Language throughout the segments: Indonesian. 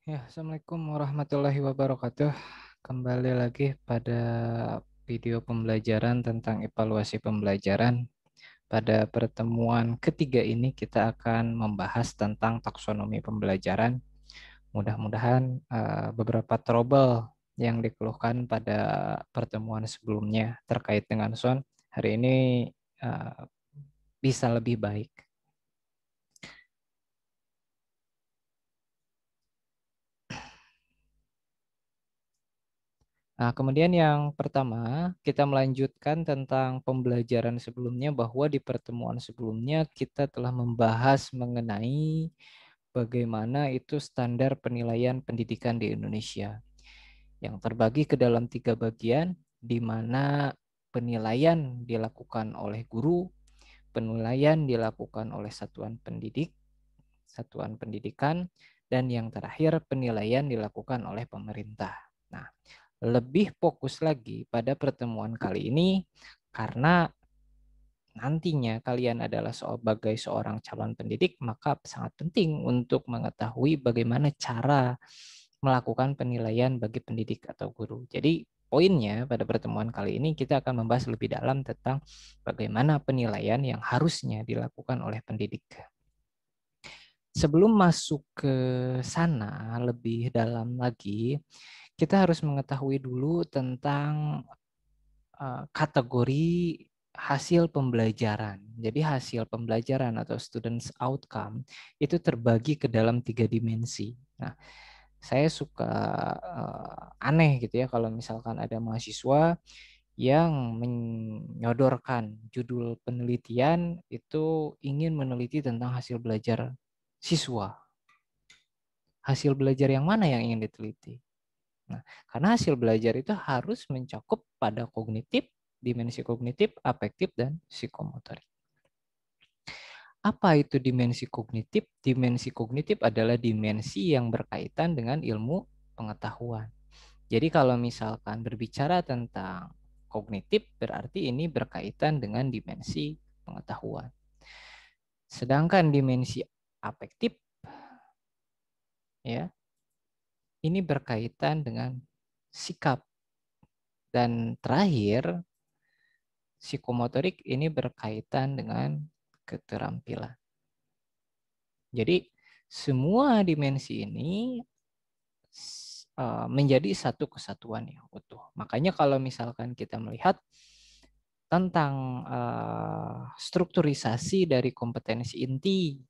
Ya, Assalamualaikum warahmatullahi wabarakatuh. Kembali lagi pada video pembelajaran tentang evaluasi pembelajaran. Pada pertemuan ketiga ini kita akan membahas tentang taksonomi pembelajaran. Mudah-mudahan beberapa trouble yang dikeluhkan pada pertemuan sebelumnya terkait dengan sound hari ini eh, bisa lebih baik. Nah, kemudian yang pertama, kita melanjutkan tentang pembelajaran sebelumnya bahwa di pertemuan sebelumnya kita telah membahas mengenai bagaimana itu standar penilaian pendidikan di Indonesia yang terbagi ke dalam tiga bagian, di mana penilaian dilakukan oleh guru, penilaian dilakukan oleh satuan pendidikan, dan yang terakhir penilaian dilakukan oleh pemerintah. Nah, lebih fokus lagi pada pertemuan kali ini karena nantinya kalian adalah sebagai seorang calon pendidik, maka sangat penting untuk mengetahui bagaimana cara melakukan penilaian bagi pendidik atau guru. Jadi poinnya pada pertemuan kali ini kita akan membahas lebih dalam tentang bagaimana penilaian yang harusnya dilakukan oleh pendidik. Sebelum masuk ke sana lebih dalam lagi, kita harus mengetahui dulu tentang kategori hasil pembelajaran. Jadi hasil pembelajaran atau students outcome itu terbagi ke dalam tiga dimensi. Nah, saya suka aneh gitu ya kalau misalkan ada mahasiswa yang menyodorkan judul penelitian itu ingin meneliti tentang hasil belajar siswa. Hasil belajar yang mana yang ingin diteliti? Nah, karena hasil belajar itu harus mencakup pada kognitif, dimensi kognitif, afektif, dan psikomotorik. Apa itu dimensi kognitif? Dimensi kognitif adalah dimensi yang berkaitan dengan ilmu pengetahuan. Jadi kalau misalkan berbicara tentang kognitif, berarti ini berkaitan dengan dimensi pengetahuan. Sedangkan dimensi afektif, ya, ini berkaitan dengan sikap. Dan terakhir, psikomotorik ini berkaitan dengan keterampilan. Jadi semua dimensi ini menjadi satu kesatuan yang utuh. Makanya kalau misalkan kita melihat tentang strukturisasi dari kompetensi inti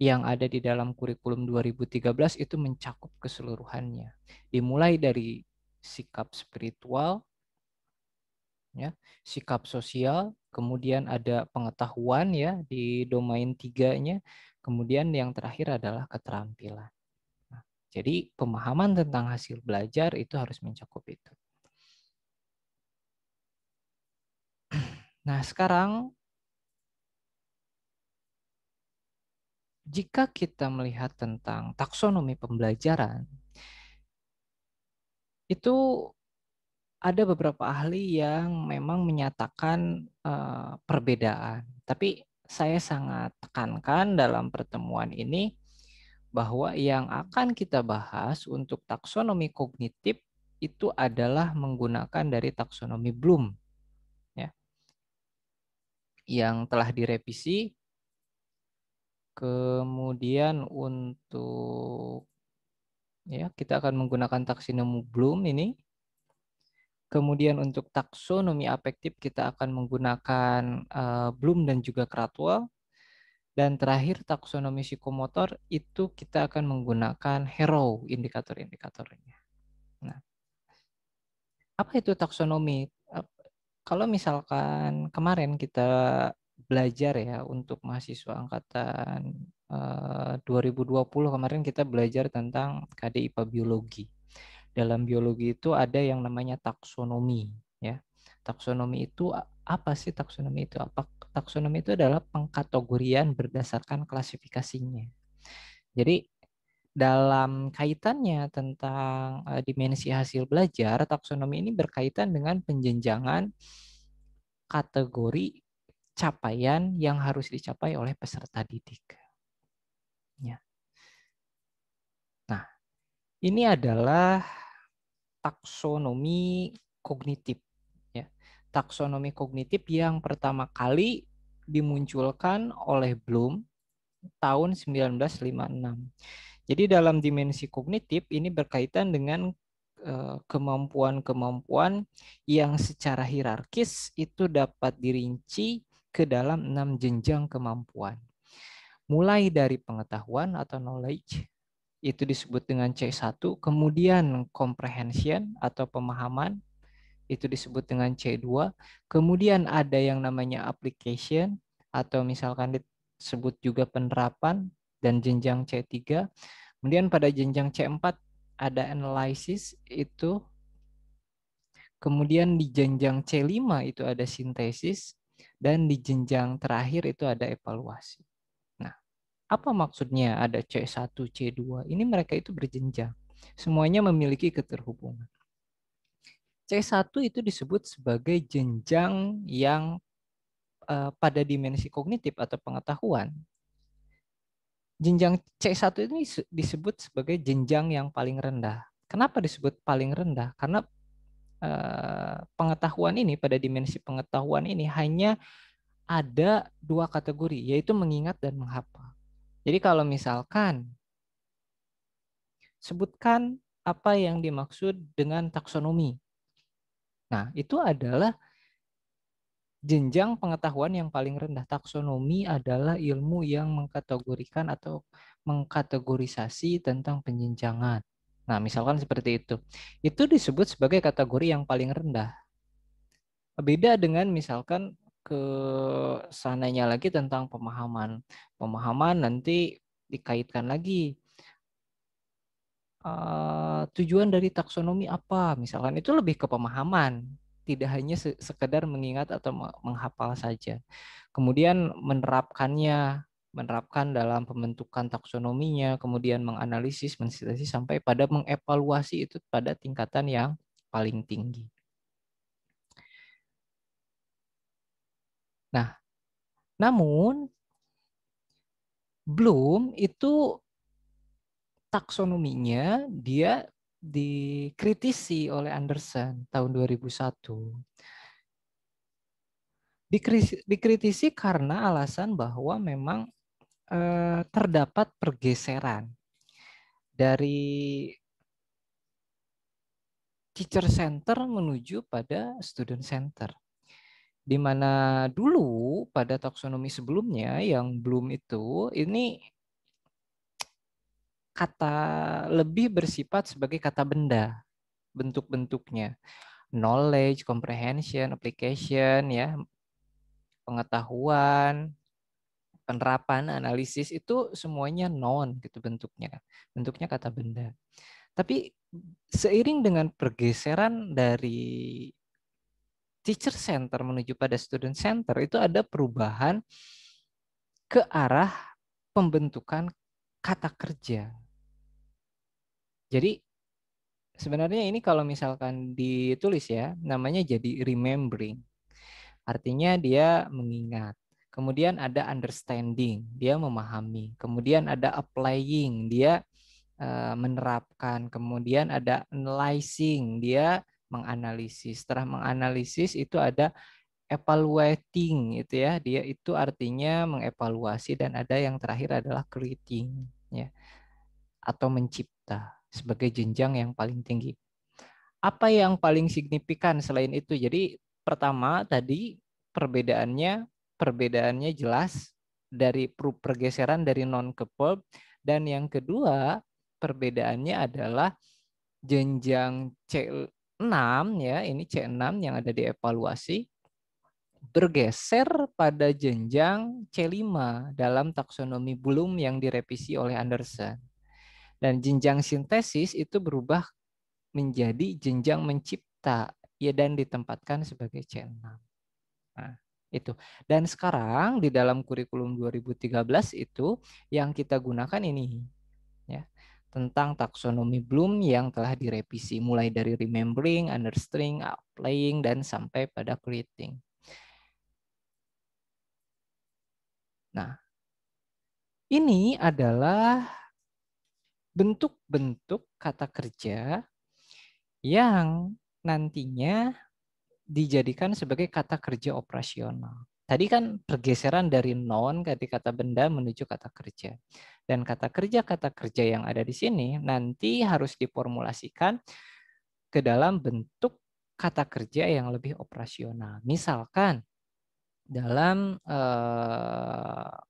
yang ada di dalam kurikulum 2013 itu mencakup keseluruhannya. Dimulai dari sikap spiritual, ya, sikap sosial, kemudian ada pengetahuan ya di domain tiganya, kemudian yang terakhir adalah keterampilan. Nah, jadi pemahaman tentang hasil belajar itu harus mencakup itu. Nah, sekarang jika kita melihat tentang taksonomi pembelajaran, itu ada beberapa ahli yang memang menyatakan perbedaan. Tapi saya sangat tekankan dalam pertemuan ini bahwa yang akan kita bahas untuk taksonomi kognitif itu adalah menggunakan dari taksonomi Bloom, ya, yang telah direvisi. Kemudian untuk ya kita akan menggunakan taksonomi Bloom ini. Kemudian untuk taksonomi afektif kita akan menggunakan Bloom dan juga Cradwell. Dan terakhir taksonomi psikomotor itu kita akan menggunakan Harrow indikator-indikatornya. Nah, apa itu taksonomi? Kalau misalkan kemarin kita belajar ya untuk mahasiswa angkatan 2020 kemarin kita belajar tentang KD IPA biologi. Dalam biologi itu ada yang namanya taksonomi ya. Taksonomi itu apa sih taksonomi itu? Taksonomi itu adalah pengkategorian berdasarkan klasifikasinya. Jadi dalam kaitannya tentang dimensi hasil belajar, taksonomi ini berkaitan dengan penjenjangan kategori capaian yang harus dicapai oleh peserta didik. Ya. Nah, Ini adalah taksonomi kognitif. Ya. Taksonomi kognitif yang pertama kali dimunculkan oleh Bloom tahun 1956. Jadi dalam dimensi kognitif ini berkaitan dengan kemampuan-kemampuan yang secara hierarkis itu dapat dirinci ke dalam 6 jenjang kemampuan. Mulai dari pengetahuan atau knowledge, itu disebut dengan C1, kemudian comprehension atau pemahaman, itu disebut dengan C2, kemudian ada yang namanya application atau misalkan disebut juga penerapan dan jenjang C3, kemudian pada jenjang C4 ada analysis itu, kemudian di jenjang C5 itu ada sintesis, dan di jenjang terakhir itu ada evaluasi. Nah, apa maksudnya ada C1, C2? Ini mereka itu berjenjang. Semuanya memiliki keterhubungan. C1 itu disebut sebagai jenjang yang pada dimensi kognitif atau pengetahuan. Jenjang C1 ini disebut sebagai jenjang yang paling rendah. Kenapa disebut paling rendah? Karena pengetahuan ini, pada dimensi pengetahuan ini hanya ada dua kategori, yaitu mengingat dan menghafal. Jadi kalau misalkan sebutkan apa yang dimaksud dengan taksonomi. Nah, itu adalah jenjang pengetahuan yang paling rendah. Taksonomi adalah ilmu yang mengkategorikan atau mengkategorisasi tentang penjenjangan. Nah, misalkan seperti itu. Itu disebut sebagai kategori yang paling rendah. Beda dengan misalkan ke sananya lagi tentang pemahaman. Pemahaman nanti dikaitkan lagi tujuan dari taksonomi apa, misalkan itu lebih ke pemahaman, tidak hanya sekedar mengingat atau menghafal saja. Kemudian menerapkan dalam pembentukan taksonominya, kemudian menganalisis, mensintesis sampai pada mengevaluasi, itu pada tingkatan yang paling tinggi. Nah, namun belum itu taksonominya dia dikritisi oleh Anderson tahun 2001. Dikritisi karena alasan bahwa memang terdapat pergeseran dari teacher center menuju pada student center. Di mana dulu pada taksonomi sebelumnya yang belum itu, ini kata lebih bersifat sebagai kata benda, bentuk-bentuknya. Knowledge, comprehension, application, ya, pengetahuan, penerapan, analisis, itu semuanya noun gitu bentuknya. Bentuknya kata benda. Tapi seiring dengan pergeseran dari teacher center menuju pada student center, itu ada perubahan ke arah pembentukan kata kerja. Jadi sebenarnya ini kalau misalkan ditulis ya, namanya jadi remembering. Artinya dia mengingat. Kemudian ada understanding, dia memahami. Kemudian ada applying, dia menerapkan. Kemudian ada analyzing, dia menganalisis. Setelah menganalisis itu ada evaluating, itu ya, dia itu artinya mengevaluasi. Dan ada yang terakhir adalah creating, ya, atau mencipta sebagai jenjang yang paling tinggi. Apa yang paling signifikan selain itu? Jadi pertama tadi perbedaannya jelas dari pergeseran dari non ke verb, dan yang kedua perbedaannya adalah jenjang C6, ya, ini C6 yang ada di evaluasi bergeser pada jenjang C5 dalam taksonomi Bloom yang direvisi oleh Anderson. Dan jenjang sintesis itu berubah menjadi jenjang mencipta, ya, dan ditempatkan sebagai C6. Nah, itu. Dan sekarang di dalam kurikulum 2013 itu yang kita gunakan ini, ya, tentang taksonomi Bloom yang telah direvisi mulai dari remembering, understanding, applying, dan sampai pada creating. Nah, ini adalah bentuk-bentuk kata kerja yang nantinya dijadikan sebagai kata kerja operasional. Tadi kan pergeseran dari noun dari kata benda menuju kata kerja. Dan kata kerja yang ada di sini nanti harus diformulasikan ke dalam bentuk kata kerja yang lebih operasional. Misalkan dalam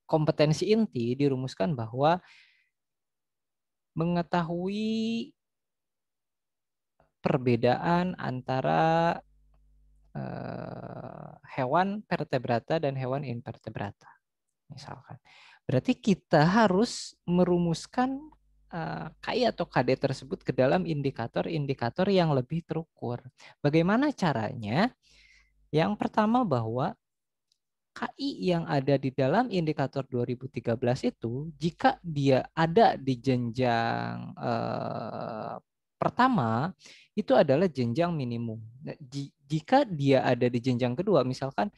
kompetensi inti dirumuskan bahwa mengetahui perbedaan antara hewan vertebrata dan hewan invertebrata, misalkan. Berarti kita harus merumuskan KI atau KD tersebut ke dalam indikator-indikator yang lebih terukur. Bagaimana caranya? Yang pertama bahwa KI yang ada di dalam indikator 2013 itu, jika dia ada di jenjang pertama, itu adalah jenjang minimum. Nah, jika dia ada di jenjang kedua, misalkan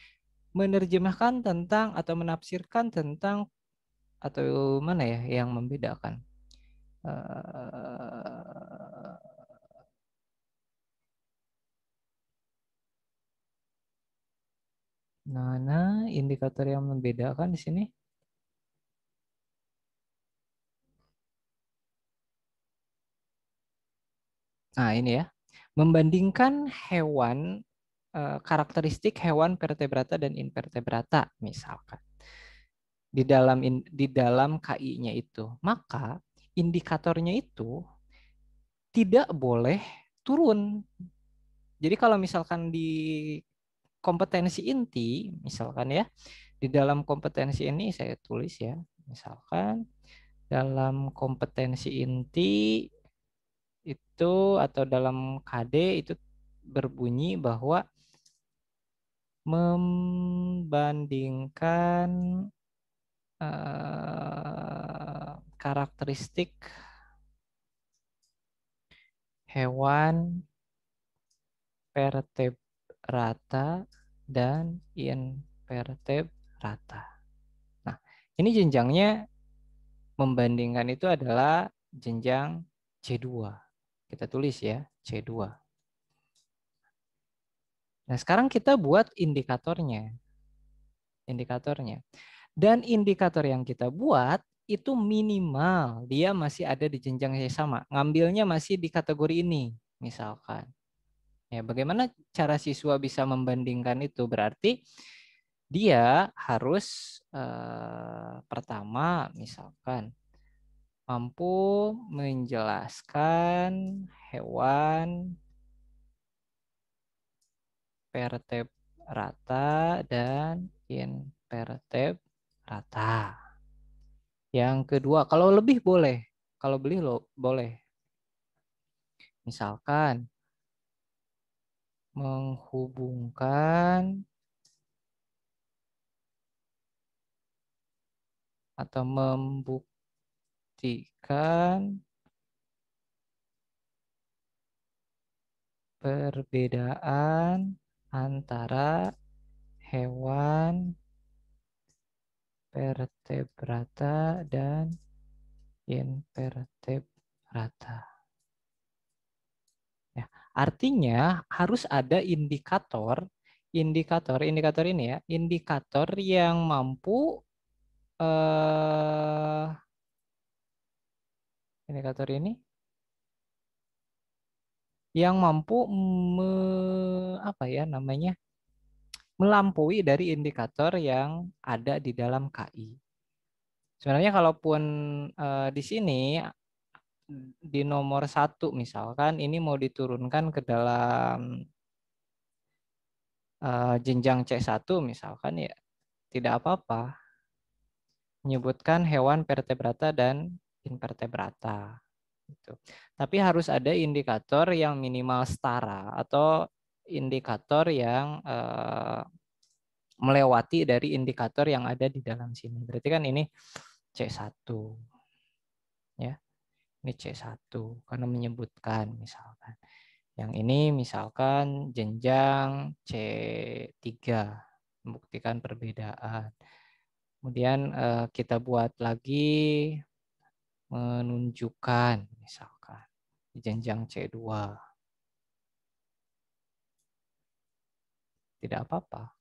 menerjemahkan tentang atau menafsirkan tentang atau mana ya yang membedakan. Nah, indikator yang membedakan di sini. Nah, ini ya. Membandingkan hewan karakteristik hewan vertebrata dan invertebrata misalkan di dalam KI-nya itu, maka indikatornya itu tidak boleh turun. Jadi kalau misalkan di kompetensi inti, misalkan ya, di dalam kompetensi ini saya tulis ya, misalkan dalam kompetensi inti itu atau dalam KD itu berbunyi bahwa membandingkan karakteristik hewan vertebrata dan invertebrata. Nah, ini jenjangnya membandingkan itu adalah jenjang C2. Kita tulis ya, C2. Nah, sekarang kita buat indikatornya. Dan indikator yang kita buat itu minimal dia masih ada di jenjang yang sama. Ngambilnya masih di kategori ini, misalkan. Ya, bagaimana cara siswa bisa membandingkan itu? Berarti dia harus pertama misalkan mampu menjelaskan hewan vertebrata dan invertebrata. Yang kedua, kalau lebih boleh. Kalau beli lo boleh. Misalkan menghubungkan atau membuktikan perbedaan antara hewan vertebrata dan invertebrata. Ya, artinya harus ada indikator ini ya, indikator yang mampu indikator ini yang mampu apa ya namanya melampaui dari indikator yang ada di dalam KI. Sebenarnya kalaupun di sini di nomor 1 misalkan ini mau diturunkan ke dalam jenjang C1 misalkan ya tidak apa-apa menyebutkan hewan vertebrata dan invertebrata gitu. Tapi harus ada indikator yang minimal setara atau indikator yang melewati dari indikator yang ada di dalam sini. Berarti kan ini C1 ya. Ini C1 karena menyebutkan misalkan. Yang ini misalkan jenjang C3 membuktikan perbedaan. Kemudian kita buat lagi menunjukkan misalkan di jenjang C2. Tidak apa-apa.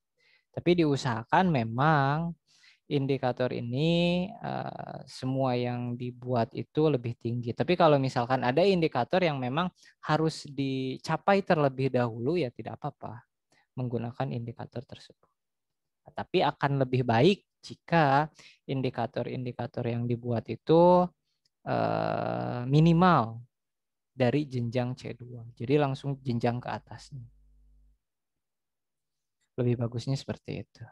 Tapi diusahakan memang indikator ini semua yang dibuat itu lebih tinggi. Tapi kalau misalkan ada indikator yang memang harus dicapai terlebih dahulu, ya tidak apa-apa menggunakan indikator tersebut. Tapi akan lebih baik jika indikator-indikator yang dibuat itu minimal dari jenjang C2. Jadi langsung jenjang ke atasnya. Lebih bagusnya seperti itu.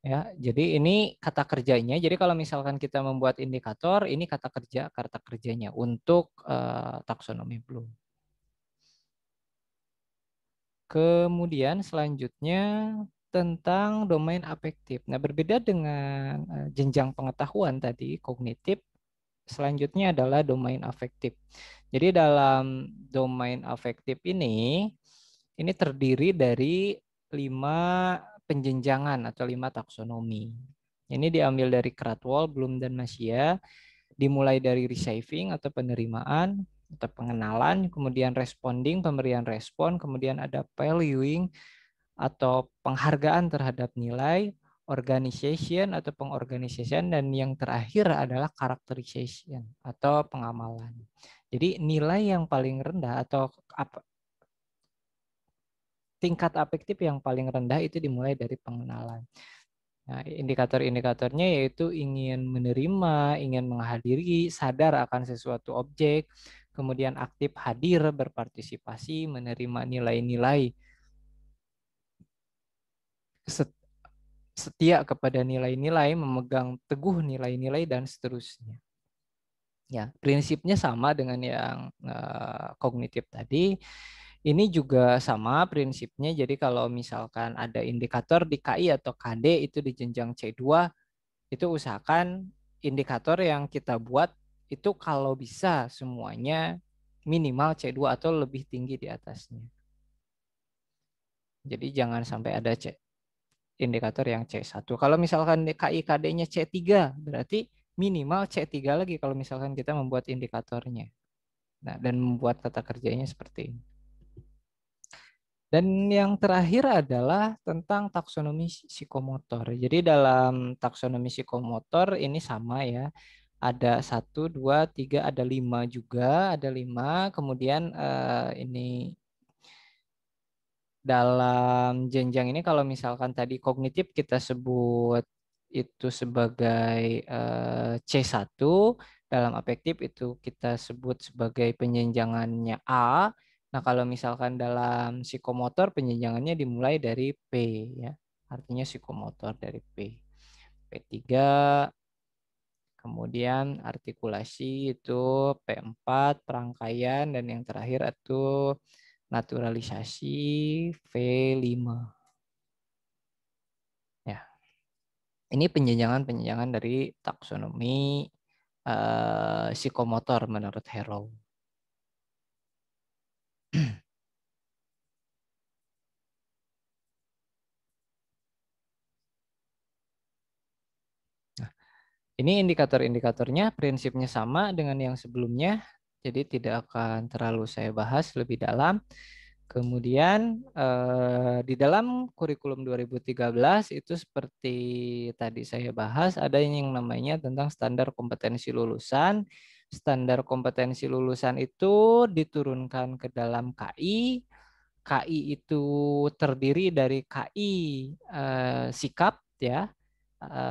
Ya, jadi ini kata kerjanya. Jadi kalau misalkan kita membuat indikator, ini kata kerjanya untuk taksonomi Bloom. Kemudian selanjutnya tentang domain afektif. Nah, berbeda dengan jenjang pengetahuan tadi, kognitif, selanjutnya adalah domain afektif. Jadi dalam domain afektif ini terdiri dari 5 penjenjangan atau 5 taksonomi. Ini diambil dari Krathwohl, Bloom, dan Mascia, dimulai dari receiving atau penerimaan atau pengenalan, kemudian responding, pemberian respon, kemudian ada valuing atau penghargaan terhadap nilai, organization atau pengorganisasian, dan yang terakhir adalah characterization atau pengamalan. Jadi nilai yang paling rendah atau tingkat afektif yang paling rendah itu dimulai dari pengenalan. Nah, indikator-indikatornya yaitu ingin menerima, ingin menghadiri, sadar akan sesuatu objek, kemudian aktif hadir, berpartisipasi, menerima nilai-nilai, setia kepada nilai-nilai, memegang teguh nilai-nilai, dan seterusnya. Ya, prinsipnya sama dengan yang kognitif tadi. Ini juga sama prinsipnya. Jadi kalau misalkan ada indikator di KI atau KD itu di jenjang C2, itu usahakan indikator yang kita buat itu kalau bisa semuanya minimal C2 atau lebih tinggi di atasnya. Jadi jangan sampai ada indikator yang C1. Kalau misalkan KI KD-nya C3, berarti minimal C3 lagi kalau misalkan kita membuat indikatornya. Nah, dan membuat kata kerjanya seperti ini. Dan yang terakhir adalah tentang taksonomi psikomotor. Jadi dalam taksonomi psikomotor ini sama ya. Ada 1, 2, 3, ada 5 juga, ada 5. Kemudian ini dalam jenjang ini kalau misalkan tadi kognitif kita sebut itu sebagai C1, dalam afektif itu kita sebut sebagai penjenjangannya A. Nah, kalau misalkan dalam psikomotor penjenjangannya dimulai dari P ya. Artinya psikomotor dari P. P3, kemudian artikulasi itu P4, perangkaian, dan yang terakhir itu naturalisasi V5. Ya, ini penjenjangan-penjenjangan dari taksonomi psikomotor menurut Harrow. Nah, ini indikator-indikatornya prinsipnya sama dengan yang sebelumnya, jadi tidak akan terlalu saya bahas lebih dalam. Kemudian di dalam kurikulum 2013 itu seperti tadi saya bahas ada yang namanya tentang standar kompetensi lulusan. Standar kompetensi lulusan itu diturunkan ke dalam KI. KI itu terdiri dari KI sikap ya,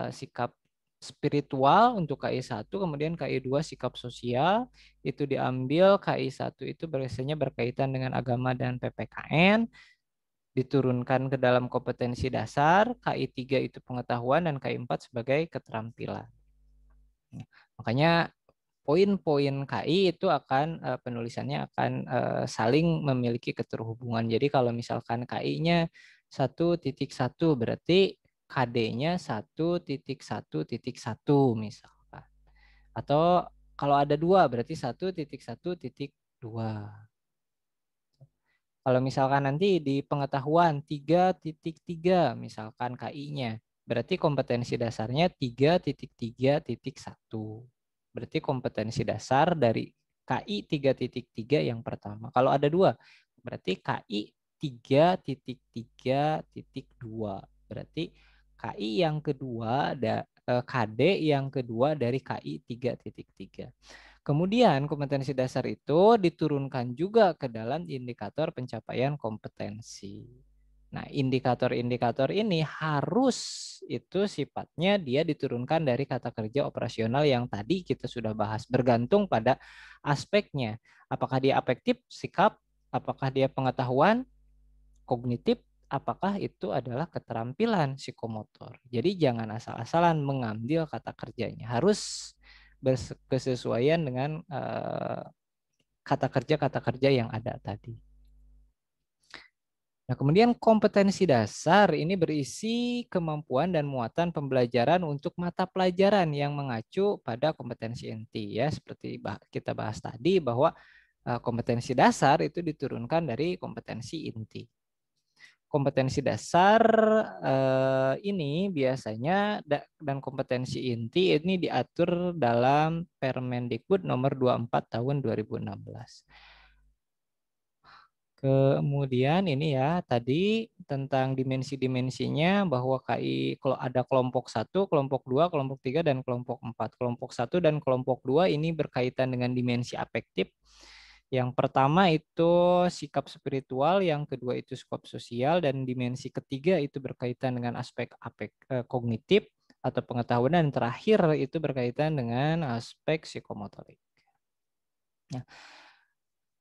sikap spiritual untuk KI 1, kemudian KI 2 sikap sosial, itu diambil KI 1 itu biasanya berkaitan dengan agama dan PPKN, diturunkan ke dalam kompetensi dasar, KI 3 itu pengetahuan, dan KI 4 sebagai keterampilan. Makanya poin-poin KI itu akan penulisannya akan saling memiliki keterhubungan. Jadi kalau misalkan KI-nya 1.1 berarti KD-nya 1.1.1 misalkan. Atau kalau ada 2 berarti 1.1.2. Kalau misalkan nanti di pengetahuan 3.3 misalkan KI-nya, berarti kompetensi dasarnya 3.3.1. Berarti kompetensi dasar dari KI 3.3 yang pertama. Kalau ada 2, berarti KI 3.3.2. Berarti KI yang kedua, KD yang kedua dari KI 3.3. Kemudian kompetensi dasar itu diturunkan juga ke dalam indikator pencapaian kompetensi. Nah, indikator-indikator ini harus itu sifatnya dia diturunkan dari kata kerja operasional yang tadi kita sudah bahas, bergantung pada aspeknya. Apakah dia afektif, sikap, apakah dia pengetahuan, kognitif, apakah itu adalah keterampilan psikomotor. Jadi jangan asal-asalan mengambil kata kerjanya, harus berkesesuaian dengan kata kerja yang ada tadi. Nah, kemudian kompetensi dasar ini berisi kemampuan dan muatan pembelajaran untuk mata pelajaran yang mengacu pada kompetensi inti, ya, seperti kita bahas tadi bahwa kompetensi dasar itu diturunkan dari kompetensi inti. Kompetensi dasar ini biasanya dan kompetensi inti ini diatur dalam Permendikbud nomor 24 tahun 2016. Kemudian ini ya tadi tentang dimensi-dimensinya bahwa KI kalau ada kelompok 1, kelompok 2, kelompok 3 dan kelompok 4. Kelompok 1 dan kelompok 2 ini berkaitan dengan dimensi afektif. Yang pertama itu sikap spiritual, yang kedua itu sikap sosial, dan dimensi ketiga itu berkaitan dengan aspek kognitif atau pengetahuan, dan terakhir itu berkaitan dengan aspek psikomotorik. Nah,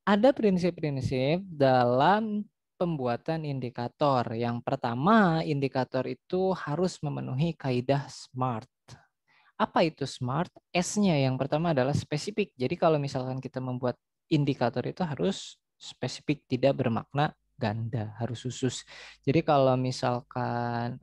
ada prinsip-prinsip dalam pembuatan indikator. Yang pertama, indikator itu harus memenuhi kaidah SMART. Apa itu SMART? S-nya yang pertama adalah spesifik. Jadi kalau misalkan kita membuat indikator itu harus spesifik, tidak bermakna ganda, harus khusus. Jadi kalau misalkan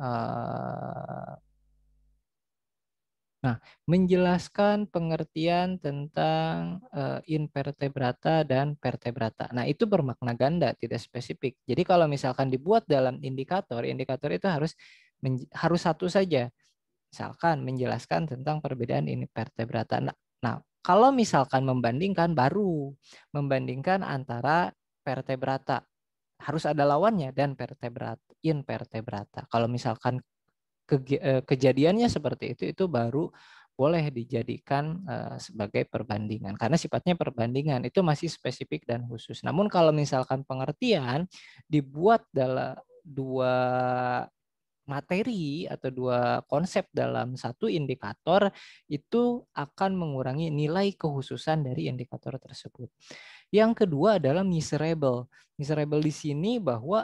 menjelaskan pengertian tentang invertebrata dan vertebrata. Nah, itu bermakna ganda, tidak spesifik. Jadi kalau misalkan dibuat dalam indikator, indikator itu harus satu saja. Misalkan menjelaskan tentang perbedaan invertebrata. Nah, kalau misalkan membandingkan antara vertebrata, harus ada lawannya, dan invertebrata. Kalau misalkan kejadiannya seperti itu baru boleh dijadikan sebagai perbandingan, karena sifatnya perbandingan itu masih spesifik dan khusus. Namun kalau misalkan pengertian dibuat dalam dua materi atau dua konsep dalam satu indikator, itu akan mengurangi nilai kekhususan dari indikator tersebut. Yang kedua adalah measurable. Measurable di sini bahwa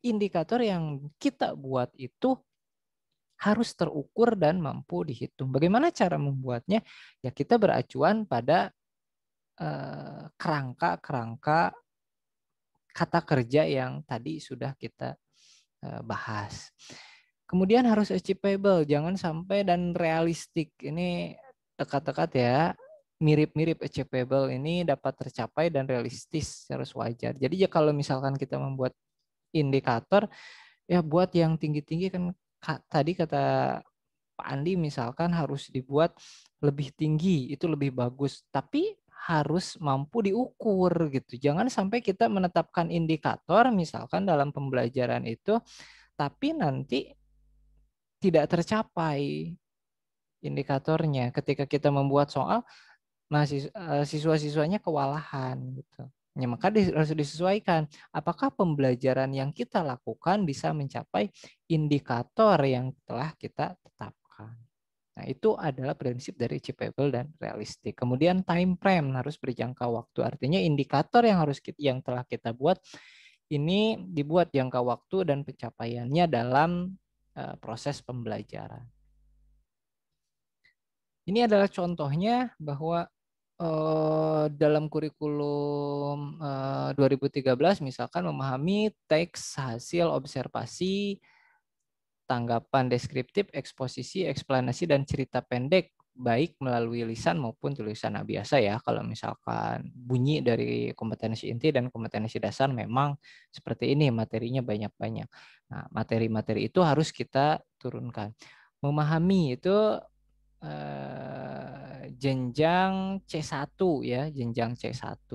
indikator yang kita buat itu harus terukur dan mampu dihitung. Bagaimana cara membuatnya? Ya kita beracuan pada kerangka-kerangka kata kerja yang tadi sudah kita bahas. Kemudian harus achievable, jangan sampai, dan realistik. Ini dekat-dekat ya, mirip-mirip. Achievable ini dapat tercapai dan realistis, harus wajar. Jadi ya kalau misalkan kita membuat indikator, ya buat yang tinggi-tinggi kan. Tadi kata Pak Andi misalkan harus dibuat lebih tinggi, itu lebih bagus, tapi harus mampu diukur gitu. Jangan sampai kita menetapkan indikator misalkan dalam pembelajaran itu, tapi nanti tidak tercapai indikatornya. Ketika kita membuat soal, siswa-siswanya kewalahan gitu. Ya, maka harus disesuaikan. Apakah pembelajaran yang kita lakukan bisa mencapai indikator yang telah kita tetapkan? Nah, itu adalah prinsip dari achievable dan realistik. Kemudian time frame harus berjangka waktu. Artinya indikator yang telah kita buat ini dibuat jangka waktu dan pencapaiannya dalam proses pembelajaran. Ini adalah contohnya bahwa dalam kurikulum 2013 misalkan memahami teks hasil observasi, tanggapan deskriptif, eksposisi, eksplanasi, dan cerita pendek baik melalui lisan maupun tulisan. Nah, biasa ya kalau misalkan bunyi dari kompetensi inti dan kompetensi dasar memang seperti ini, materinya banyak-banyak. Nah, materi-materi itu harus kita turunkan. Memahami itu jenjang C1 ya, jenjang C1.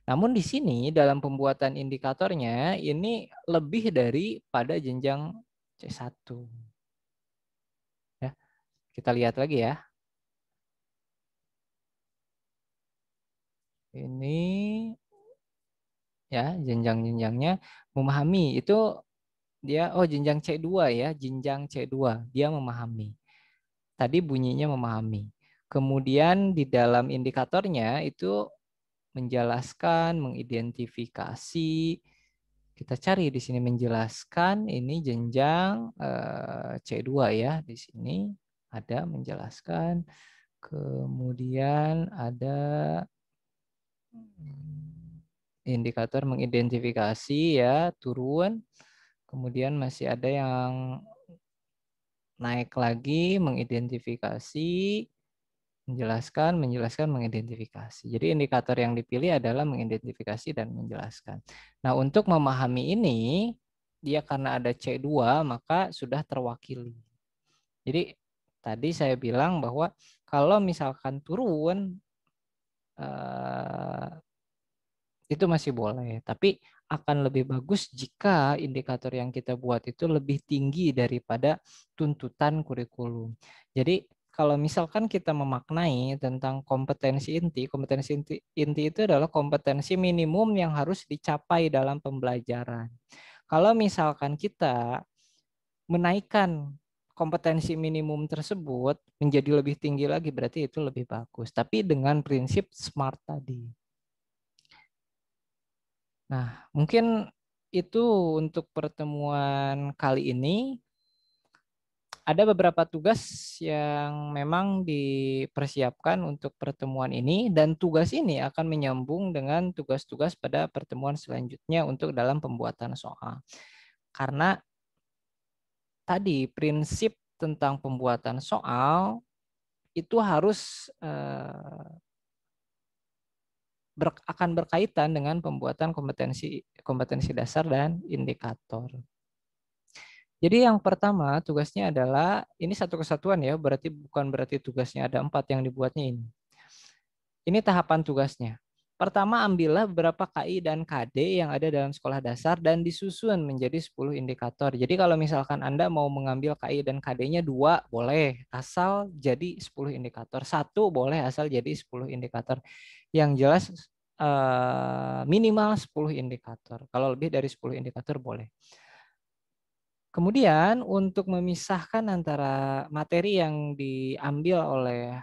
Namun di sini dalam pembuatan indikatornya ini lebih daripada jenjang C1. Ya, kita lihat lagi ya. Ini ya jenjang-jenjangnya memahami itu dia jenjang C2 ya, jenjang C2 dia memahami. Tadi bunyinya memahami. Kemudian di dalam indikatornya itu menjelaskan, mengidentifikasi. Kita cari di sini menjelaskan ini jenjang C2 ya. Di sini ada menjelaskan. Kemudian ada indikator mengidentifikasi ya, turun. Kemudian masih ada yang naik lagi, mengidentifikasi, menjelaskan, mengidentifikasi. Jadi indikator yang dipilih adalah mengidentifikasi dan menjelaskan. Nah, untuk memahami ini, dia karena ada C2, maka sudah terwakili. Jadi tadi saya bilang bahwa kalau misalkan turun, itu masih boleh. Tapi akan lebih bagus jika indikator yang kita buat itu lebih tinggi daripada tuntutan kurikulum. Jadi kalau misalkan kita memaknai tentang kompetensi inti itu adalah kompetensi minimum yang harus dicapai dalam pembelajaran. Kalau misalkan kita menaikkan kompetensi minimum tersebut menjadi lebih tinggi lagi, berarti itu lebih bagus. Tapi dengan prinsip SMART tadi. Nah, mungkin itu untuk pertemuan kali ini. Ada beberapa tugas yang memang dipersiapkan untuk pertemuan ini, dan tugas ini akan menyambung dengan tugas-tugas pada pertemuan selanjutnya untuk dalam pembuatan soal. Karena tadi prinsip tentang pembuatan soal itu harus akan berkaitan dengan pembuatan kompetensi dasar dan indikator. Jadi yang pertama tugasnya adalah, ini satu kesatuan ya, bukan berarti tugasnya ada 4 yang dibuatnya ini. Ini tahapan tugasnya. Pertama, ambillah beberapa KI dan KD yang ada dalam sekolah dasar dan disusun menjadi 10 indikator. Jadi kalau misalkan Anda mau mengambil KI dan KD-nya 2, boleh, asal jadi 10 indikator. 1 boleh, asal jadi 10 indikator. Yang jelas minimal 10 indikator. Kalau lebih dari 10 indikator boleh. Kemudian untuk memisahkan antara materi yang diambil oleh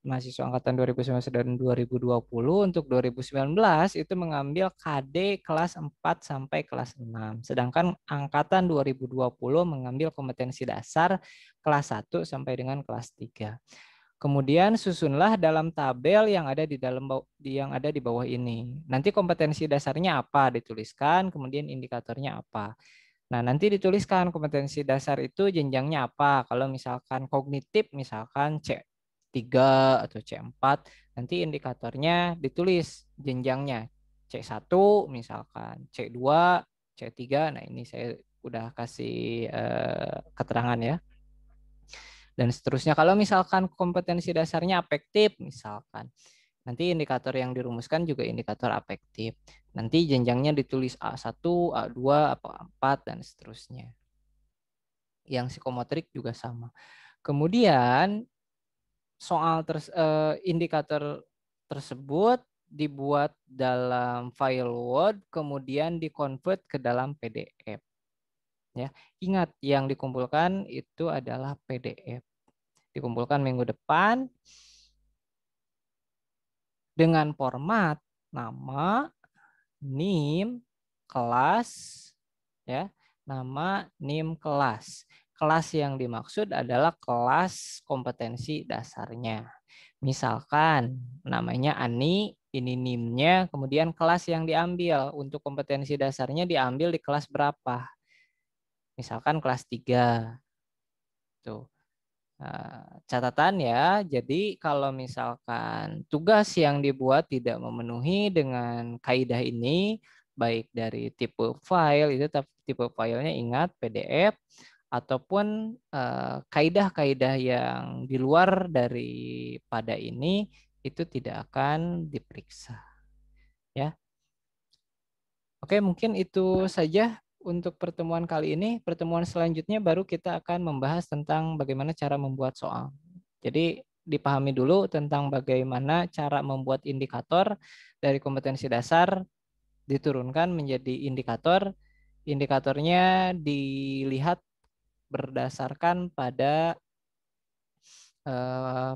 mahasiswa angkatan 2019 dan 2020, untuk 2019 itu mengambil KD kelas 4 sampai kelas 6. Sedangkan angkatan 2020 mengambil kompetensi dasar kelas 1 sampai dengan kelas 3. Kemudian susunlah dalam tabel yang ada di bawah ini. Nanti kompetensi dasarnya apa dituliskan, kemudian indikatornya apa. Nah, nanti dituliskan kompetensi dasar itu jenjangnya apa. Kalau misalkan kognitif, misalkan C3 atau C4, nanti indikatornya ditulis jenjangnya. C1 misalkan, C2, C3. Nah, ini saya udah kasih keterangan ya. Dan seterusnya, kalau misalkan kompetensi dasarnya afektif, misalkan, nanti indikator yang dirumuskan juga indikator afektif. Nanti jenjangnya ditulis A1, A2, A4, dan seterusnya. Yang psikomotorik juga sama. Kemudian indikator tersebut dibuat dalam file Word, kemudian dikonvert ke dalam PDF. Ya, ingat yang dikumpulkan itu adalah PDF. Dikumpulkan minggu depan dengan format nama, NIM, kelas, ya, nama, NIM, kelas. Kelas yang dimaksud adalah kelas kompetensi dasarnya. Misalkan namanya Ani, ini NIM-nya, kemudian kelas yang diambil untuk kompetensi dasarnya diambil di kelas berapa? Misalkan kelas 3. Tuh. Catatan ya, jadi kalau misalkan tugas yang dibuat tidak memenuhi dengan kaidah ini, baik dari tipe file itu tipe filenya ingat PDF ataupun kaidah-kaidah yang di luar daripada ini itu tidak akan diperiksa ya. Oke, mungkin itu saja untuk pertemuan kali ini. Pertemuan selanjutnya baru kita akan membahas tentang bagaimana cara membuat soal. Jadi dipahami dulu tentang bagaimana cara membuat indikator dari kompetensi dasar diturunkan menjadi indikator. Indikatornya dilihat berdasarkan pada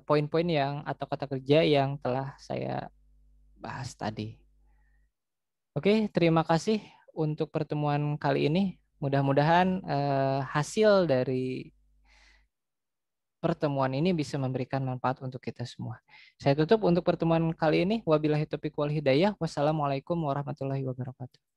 poin-poin yang atau kata kerja yang telah saya bahas tadi. Oke, terima kasih untuk pertemuan kali ini. Mudah-mudahan hasil dari pertemuan ini bisa memberikan manfaat untuk kita semua. Saya tutup untuk pertemuan kali ini. Wabillahi taufiq wal hidayah. Wassalamualaikum warahmatullahi wabarakatuh.